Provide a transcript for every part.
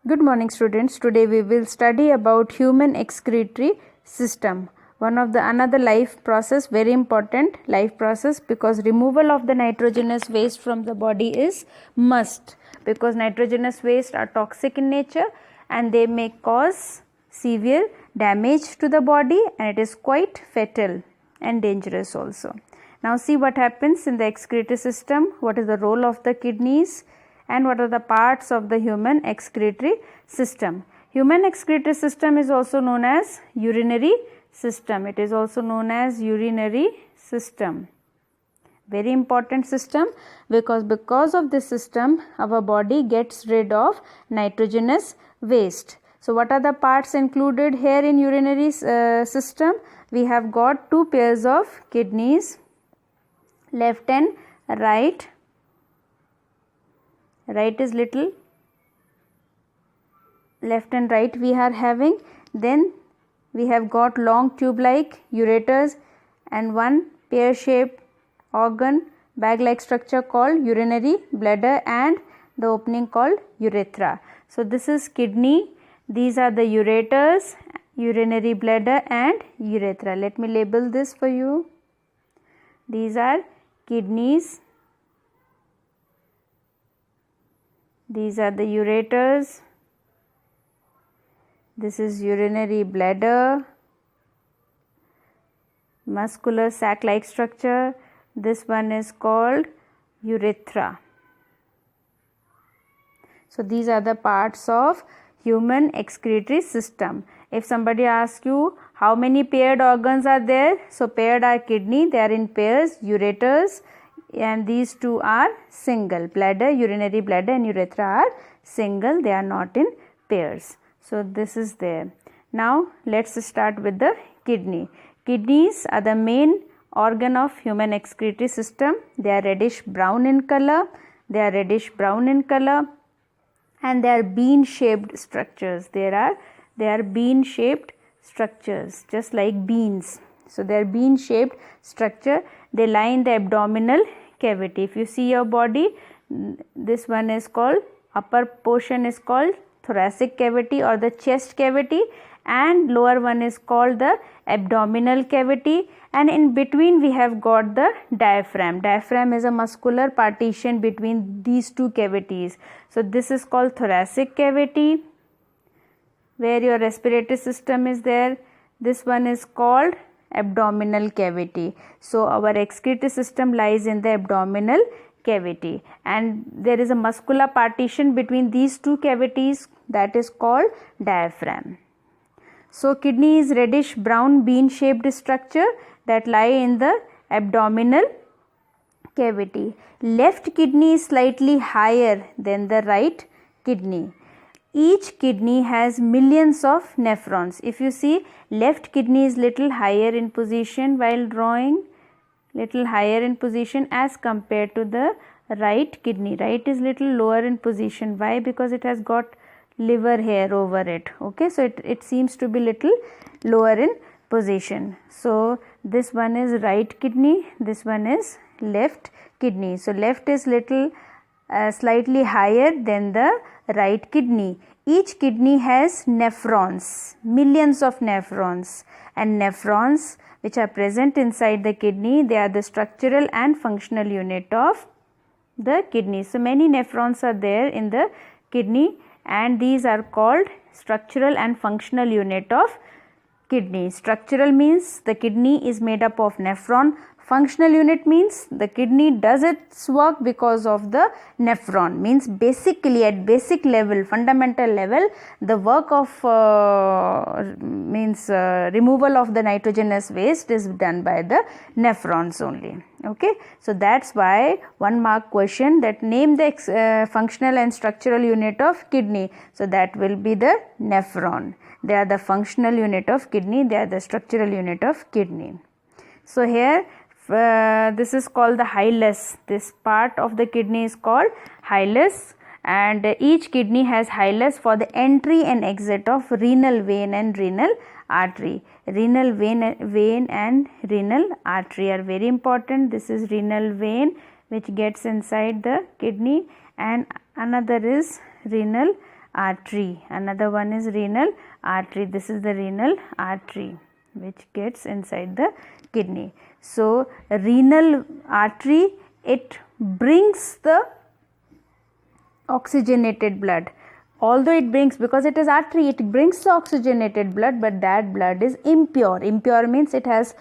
Good morning, students. Today we will study about human excretory system. One of the another life process, very important life process, because removal of the nitrogenous waste from the body is must, because nitrogenous waste are toxic in nature and they may cause severe damage to the body, and it is quite fatal and dangerous also. Now see what happens in the excretory system, what is the role of the kidneys, and what are the parts of the human excretory system. Human excretory system is also known as urinary system. It is also known as urinary system. Very important system, because of this system our body gets rid of nitrogenous waste. So what are the parts included here in urinary system? We have got two pairs of kidneys, left and right. Right is little, left and right we are having. Then we have got long tube like ureters and one pear shaped organ bag like structure called urinary bladder and the opening called urethra. So this is kidney, these are the ureters, urinary bladder and urethra. Let me label this for you. These are kidneys, these are the ureters, this is urinary bladder, muscular sac like structure, this one is called urethra. So these are the parts of human excretory system. If somebody asks you how many paired organs are there, so paired are kidney, they are in pairs, ureters, and these two are single. Bladder, urinary bladder and urethra are single, they are not in pairs. So this is there. Now let's start with the kidney. Kidneys are the main organ of human excretory system. They are reddish brown in color. And they are bean shaped structures. They are bean shaped structures, just like beans. So they are bean shaped structure. They lie in the abdominal cavity. If you see your body, this one is called, upper portion is called thoracic cavity or the chest cavity, and lower one is called the abdominal cavity, and in between we have got the diaphragm. Diaphragm is a muscular partition between these two cavities. So this is called thoracic cavity, where your respiratory system is there. This one is called abdominal cavity. So our excretory system lies in the abdominal cavity, and there is a muscular partition between these two cavities, that is called diaphragm. So kidney is reddish brown bean shaped structure that lie in the abdominal cavity. Left kidney is slightly higher than the right kidney. Each kidney has millions of nephrons. If you see, left kidney is little higher in position while drawing, little higher in position as compared to the right kidney. Right is little lower in position. Why? Because it has got liver hair over it. Okay, so it seems to be little lower in position. So this one is right kidney, this one is left kidney. So left is little slightly higher than the right kidney. Each kidney has nephrons, millions of nephrons, and nephrons which are present inside the kidney, they are the structural and functional unit of the kidney. So many nephrons are there in the kidney, and these are called structural and functional unit of kidney. Structural means the kidney is made up of nephron. Functional unit means the kidney does its work because of the nephron. Means basically at basic level, fundamental level, the work of removal of the nitrogenous waste is done by the nephrons only. Okay, so that's why 1 mark question, that name the functional and structural unit of kidney. So that will be the nephron. They are the functional unit of kidney, they are the structural unit of kidney. So here this is called the hilus. This part of the kidney is called hilus, and each kidney has hilus for the entry and exit of renal vein and renal artery. Renal vein and renal artery are very important. This is renal vein which gets inside the kidney, and another is renal artery. Another one is renal artery. This is the renal artery which gets inside the kidney. So renal artery, it brings the oxygenated blood. Although it brings, because it is artery, it brings the oxygenated blood, but that blood is impure. Impure means it has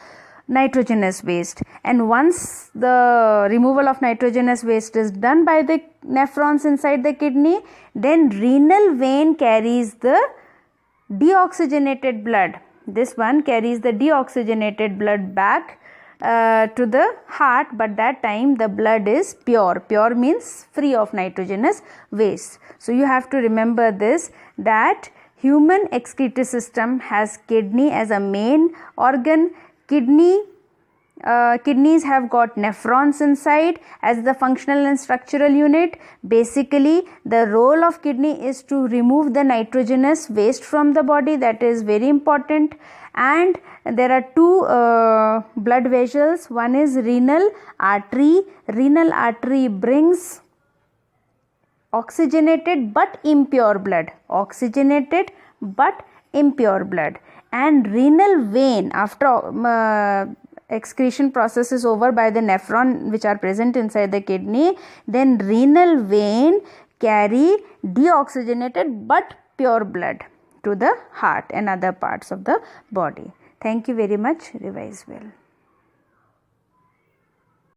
nitrogenous waste, and once the removal of nitrogenous waste is done by the nephrons inside the kidney, then renal vein carries the deoxygenated blood. This one carries the deoxygenated blood back to the heart, but that time the blood is pure. Pure means free of nitrogenous waste. So you have to remember this, that human excretory system has kidney as a main organ. Kidneys have got nephrons inside as the functional and structural unit. Basically, the role of kidney is to remove the nitrogenous waste from the body. That is very important. And there are two blood vessels. One is renal artery. Renal artery brings oxygenated but impure blood. Oxygenated but impure blood. And renal vein, after excretion process is over by the nephron which are present inside the kidney, then renal vein carry deoxygenated but pure blood to the heart and other parts of the body. Thank you very much. Revise well.